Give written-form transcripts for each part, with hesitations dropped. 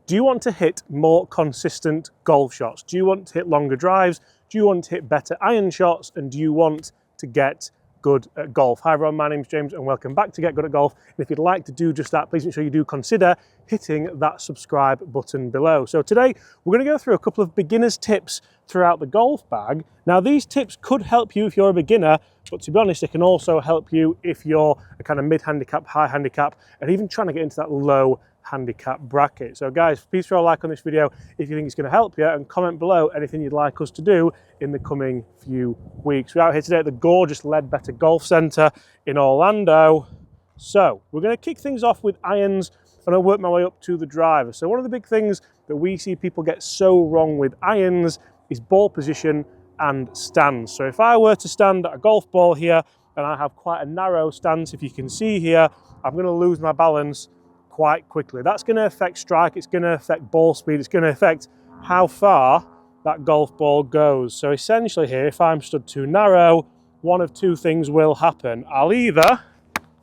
Do you want to hit more consistent golf shots? Do you want to hit longer drives? Do you want to hit better iron shots? And do you want to get good at golf? Hi everyone, my name's James and welcome back to Get Good at Golf. And if you'd like to do just that, please make sure you do consider hitting that subscribe button below. So today we're going to go through a couple of beginner's tips throughout the golf bag. Now these tips could help you if you're a beginner, but to be honest, it can also help you if you're a kind of mid-handicap, high handicap, and even trying to get into that low handicap bracket. So guys, please throw a like on this video if you think it's going to help you, and comment below anything you'd like us to do in the coming few weeks. We're out here today at the gorgeous Ledbetter Golf Centre in Orlando. So we're going to kick things off with irons and I'll work my way up to the driver. So one of the big things that we see people get so wrong with irons is ball position and stance. So if I were to stand at a golf ball here and I have quite a narrow stance, if you can see here, I'm going to lose my balance quite quickly. That's going to affect strike, it's going to affect ball speed, it's going to affect how far that golf ball goes. So essentially here, if I'm stood too narrow, one of two things will happen. I'll either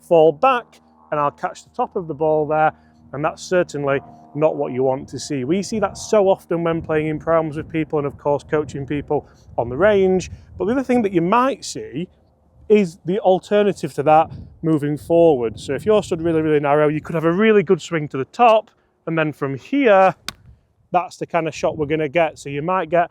fall back and I'll catch the top of the ball there, and that's certainly not what you want to see. We see that so often when playing in programs with people and of course coaching people on the range. But the other thing that you might see is the alternative to that moving forward. So if you're stood really, really narrow, you could have a really good swing to the top, and then from here, that's the kind of shot we're going to get. So you might get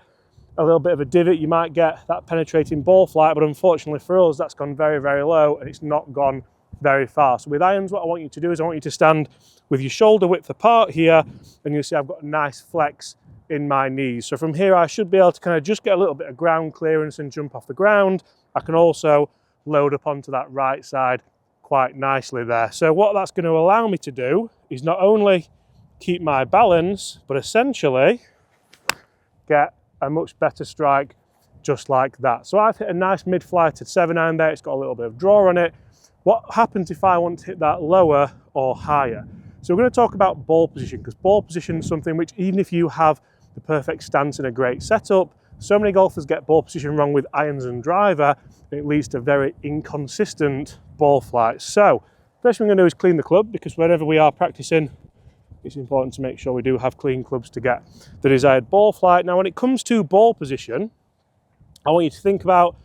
a little bit of a divot, you might get that penetrating ball flight, but unfortunately for us, that's gone very, very low and it's not gone very far. So with irons, what I want you to do is I want you to stand with your shoulder width apart here, and you'll see I've got a nice flex in my knees. So from here, I should be able to kind of just get a little bit of ground clearance and jump off the ground. I can also load up onto that right side quite nicely there. So what that's going to allow me to do is not only keep my balance, but essentially get a much better strike just like that. So I've hit a nice mid-flighted 7-iron there. It's got a little bit of draw on it. What happens if I want to hit that lower or higher? So we're going to talk about ball position, because ball position is something which, even if you have the perfect stance and a great setup, so many golfers get ball position wrong with irons and driver, and it leads to very inconsistent ball flight. So first thing we're going to do is clean the club, because wherever we are practicing, it's important to make sure we do have clean clubs to get the desired ball flight. Now when it comes to ball position, I want you to think about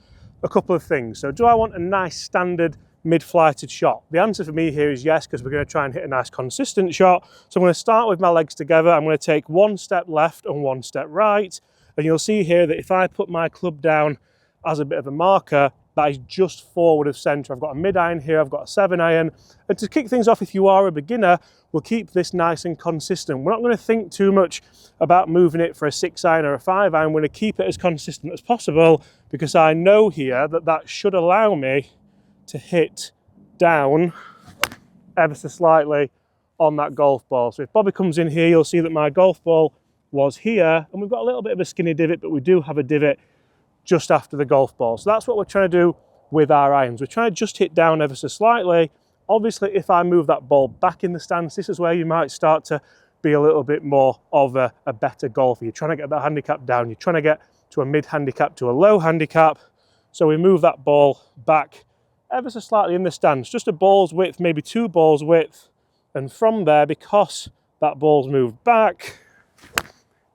a couple of things. So do I want a nice standard mid-flighted shot? The answer for me here is yes, because we're going to try and hit a nice consistent shot. So I'm going to start with my legs together. I'm going to take one step left and one step right. And you'll see here that if I put my club down as a bit of a marker, that is just forward of centre. I've got a mid-iron here, I've got a 7-iron. And to kick things off, if you are a beginner, we'll keep this nice and consistent. We're not going to think too much about moving it for a 6-iron or a 5-iron. We're going to keep it as consistent as possible, because I know here that that should allow me to hit down ever so slightly on that golf ball. So if Bobby comes in here, you'll see that my golf ball was here, and we've got a little bit of a skinny divot, but we do have a divot just after the golf ball. So that's what we're trying to do with our irons. We're trying to just hit down ever so slightly. Obviously, if I move that ball back in the stance, this is where you might start to be a little bit more of a better golfer. You're trying to get that handicap down. You're trying to get to a mid handicap to a low handicap. So we move that ball back ever so slightly in the stance, just a ball's width, maybe 2 balls width. And from there, because that ball's moved back,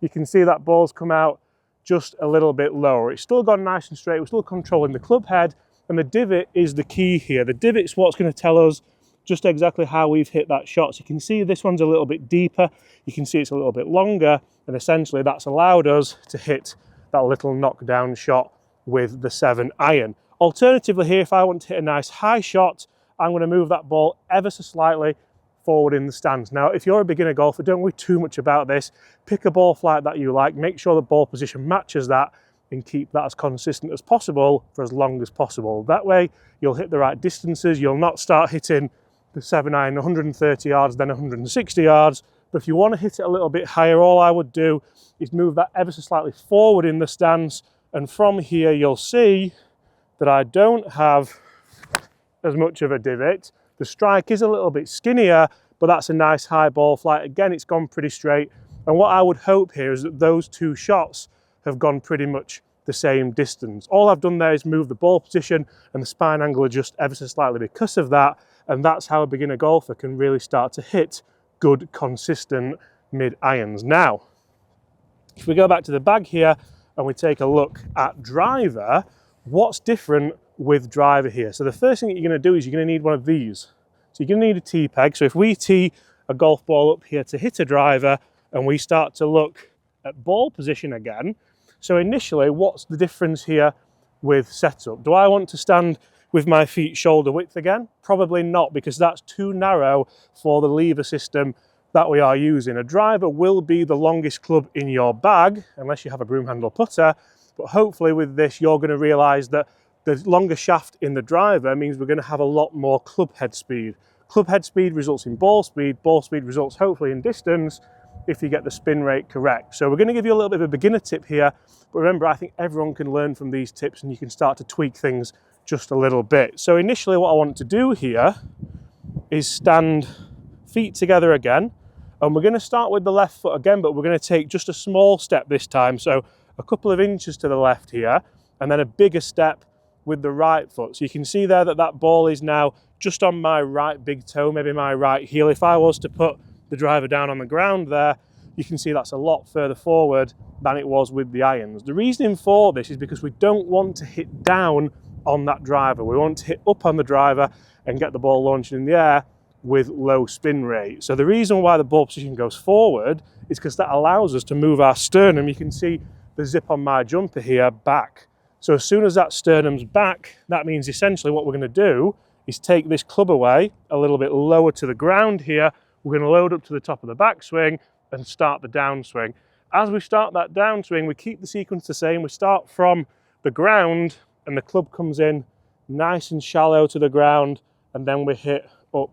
you can see that ball's come out just a little bit lower. It's still gone nice and straight. We're still controlling the club head, and the divot is the key here. The divot's what's going to tell us just exactly how we've hit that shot. So you can see this one's a little bit deeper. You can see it's a little bit longer, and essentially that's allowed us to hit that little knockdown shot with the 7-iron. Alternatively here, if I want to hit a nice high shot, I'm going to move that ball ever so slightly forward in the stance. Now, if you're a beginner golfer, don't worry too much about this. Pick a ball flight that you like, make sure the ball position matches that, and keep that as consistent as possible for as long as possible. That way, you'll hit the right distances. You'll not start hitting the 7-iron 130 yards, then 160 yards. But if you want to hit it a little bit higher, all I would do is move that ever so slightly forward in the stance. And from here, you'll see that I don't have as much of a divot. The strike is a little bit skinnier, but that's a nice high ball flight. Again, it's gone pretty straight. And what I would hope here is that those two shots have gone pretty much the same distance. All I've done there is move the ball position and the spine angle adjust ever so slightly because of that. And that's how a beginner golfer can really start to hit good, consistent, mid irons. Now, if we go back to the bag here and we take a look at driver, what's different with driver here? So the first thing that you're going to do is you're going to need one of these. So you're going to need a tee peg. So if we tee a golf ball up here to hit a driver and we start to look at ball position again, so initially, what's the difference here with setup? Do I want to stand with my feet shoulder width again? Probably not, because that's too narrow for the lever system that we are using. A driver will be the longest club in your bag, unless you have a broom handle putter, but hopefully with this you're going to realise that the longer shaft in the driver means we're going to have a lot more club head speed. Club head speed results in ball speed results hopefully in distance if you get the spin rate correct. So we're going to give you a little bit of a beginner tip here, but remember, I think everyone can learn from these tips and you can start to tweak things just a little bit. So initially what I want to do here is stand feet together again, and we're going to start with the left foot again, but we're going to take just a small step this time, so a couple of inches to the left here, and then a bigger step with the right foot. So you can see there that that ball is now just on my right big toe, maybe my right heel. If I was to put the driver down on the ground there, you can see that's a lot further forward than it was with the irons. The reason for this is because we don't want to hit down on that driver. We want to hit up on the driver and get the ball launched in the air with low spin rate. So the reason why the ball position goes forward is because that allows us to move our sternum. You can see the zip on my jumper here back. So as soon as that sternum's back, that means essentially what we're going to do is take this club away a little bit lower to the ground here. We're going to load up to the top of the backswing and start the downswing. As we start that downswing, we keep the sequence the same. We start from the ground and the club comes in nice and shallow to the ground, and then we hit up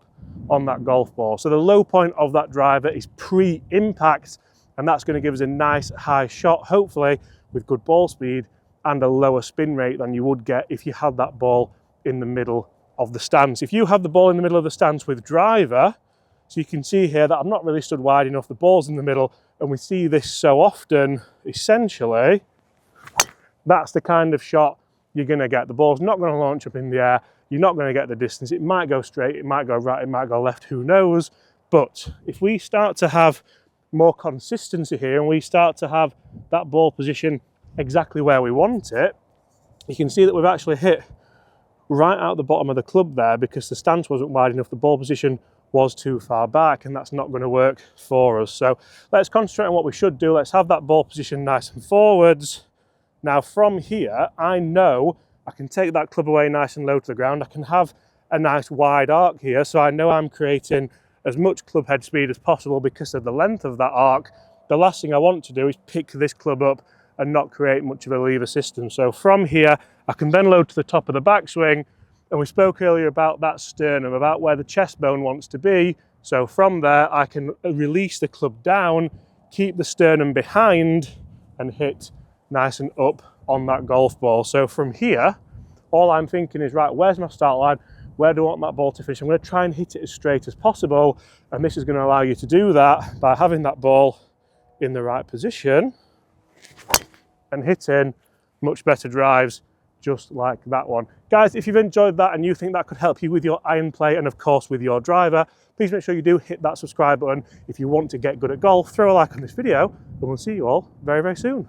on that golf ball. So the low point of that driver is pre-impact, and that's going to give us a nice high shot, hopefully with good ball speed and a lower spin rate than you would get if you had that ball in the middle of the stance. If you have the ball in the middle of the stance with driver, so you can see here that I've not really stood wide enough, the ball's in the middle, and we see this so often, essentially, that's the kind of shot you're going to get. The ball's not going to launch up in the air, you're not going to get the distance, it might go straight, it might go right, it might go left, who knows. But if we start to have more consistency here and we start to have that ball position exactly where we want it, you can see that we've actually hit right out the bottom of the club there because the stance wasn't wide enough, the ball position was too far back, and that's not going to work for us. So let's concentrate on what we should do. Let's have that ball position nice and forwards. Now from here, I know I can take that club away nice and low to the ground. I can have a nice wide arc here, so I know I'm creating as much club head speed as possible because of the length of that arc. The last thing I want to do is pick this club up and not create much of a lever system. So from here, I can then load to the top of the backswing, and we spoke earlier about that sternum, about where the chest bone wants to be. So from there, I can release the club down, keep the sternum behind, and hit nice and up on that golf ball. So from here, all I'm thinking is, right, where's my start line? Where do I want that ball to finish? I'm going to try and hit it as straight as possible, and this is going to allow you to do that by having that ball in the right position and hitting much better drives just like that one. Guys, if you've enjoyed that and you think that could help you with your iron play and of course with your driver, please make sure you do hit that subscribe button. If you want to get good at golf, throw a like on this video, and we'll see you all very, very soon.